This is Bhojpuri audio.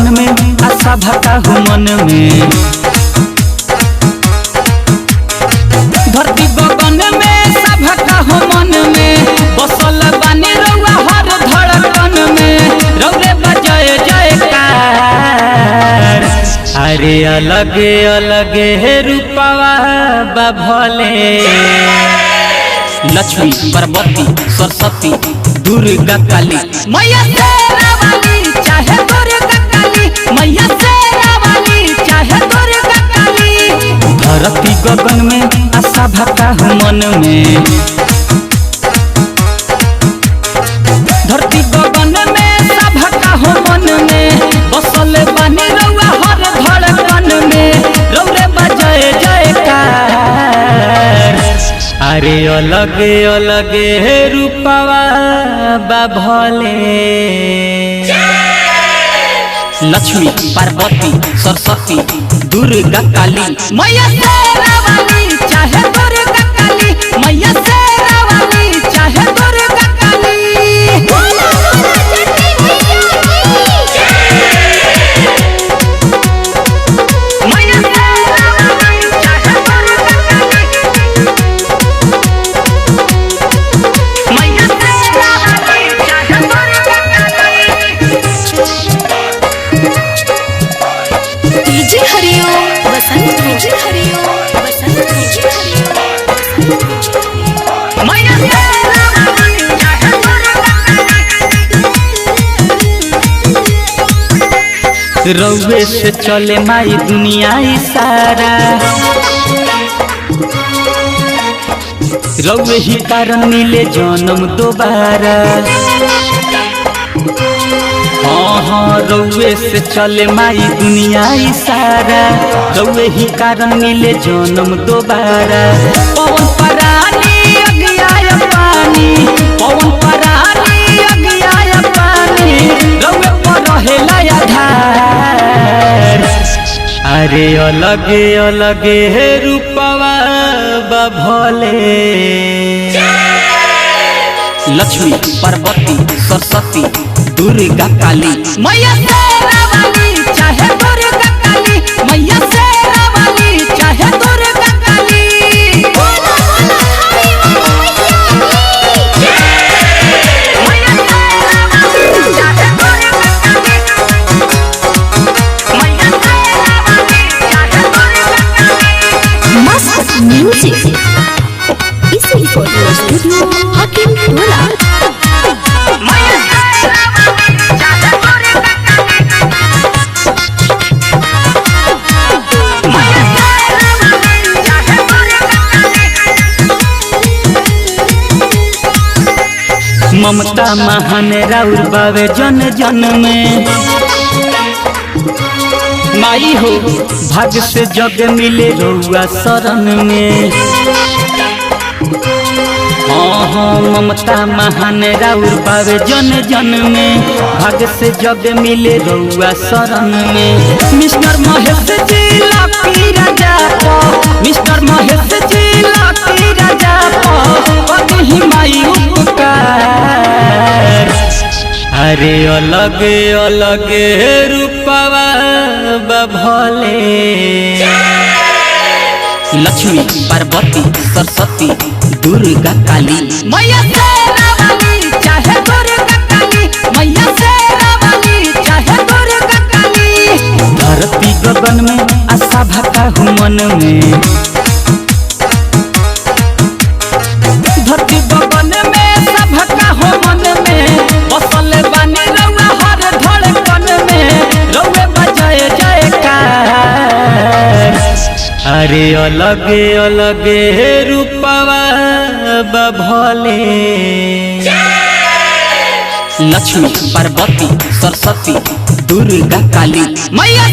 गगन में आशा भकाहु मन में। धरती गगन में सब भकाहु मन में बसल बानी रउआ हर धड़कन में। रउरे बजाए जयकार अरे अलगे अलगे रूपवा भले। लक्ष्मी पार्वती सरस्वती दुर्गा काली मैया शेरा वाली चाहे दुर्गा काली। मैया शेरा वाली चाहे दुर्गा काली। धरती गगन में आशा भकाहु मन में। धरती गगन में सब भकाहु मन में बसल बानी रउआ हर धड़कन में। रउरे बजाए जयकार अरे अलगे अलगे रूपवा भले। लक्ष्मी पार्वती सरस्वती दुर्गा काली मैया शेरा वाली चाहे दुर्गा काली। मैया शेरा वाली चाहे दुर्गा काली। रउए से चले माई दुनिया सारा। रउए ही कारण मिले जन्म दोबारा। हाँ हाँ रउए से चले माई दुनिया सारा। रउए ही कारण मिले जन्म दोबारा। पवन परानी अगियाय पानी पवन परानी अगियाय पानी रउए पर रहेला आधार अरे अलगे अलगे रूपवा भले। लक्ष्मी पार्वती सरस्वती दुर्गा काली मैया शेरा वाली चाहे दुर्गा काली। मैया शेरा वाली चाहे दुर्गा काली। म्यूजिक इसी फोटो स्टूडियो हकीम टोला। ममता महान राउर बावे जन जन में। माई हो भाग्य से जग मिले रउआ शरण में। हाँ हाँ ममता महान राउर बावे जन जन में भाग्य से जग मिले रउआ शरण में। मिस्टर महेश जी लाकी राजा को मिस्टर महेश जी लाकी राजा को कहीं माई उपकार अरे अलगे अलगे रूपवा भले। लक्ष्मी पार्वती सरस्वती दुर्गा काली मैया शेरा वाली चाहे दुर्गा काली। मैया शेरा वाली चाहे दुर्गा काली। धरती गगन में आशा भकाहु मन में। धरती गगन में सब भकाहु मन में बसल बानी रउआ हर धड़कन में। रउए बजाए जयकार अरे अलगे अलगे रूपवा भले। लक्ष्मी पार्वती सरस्वती दुर्गा काली मैया।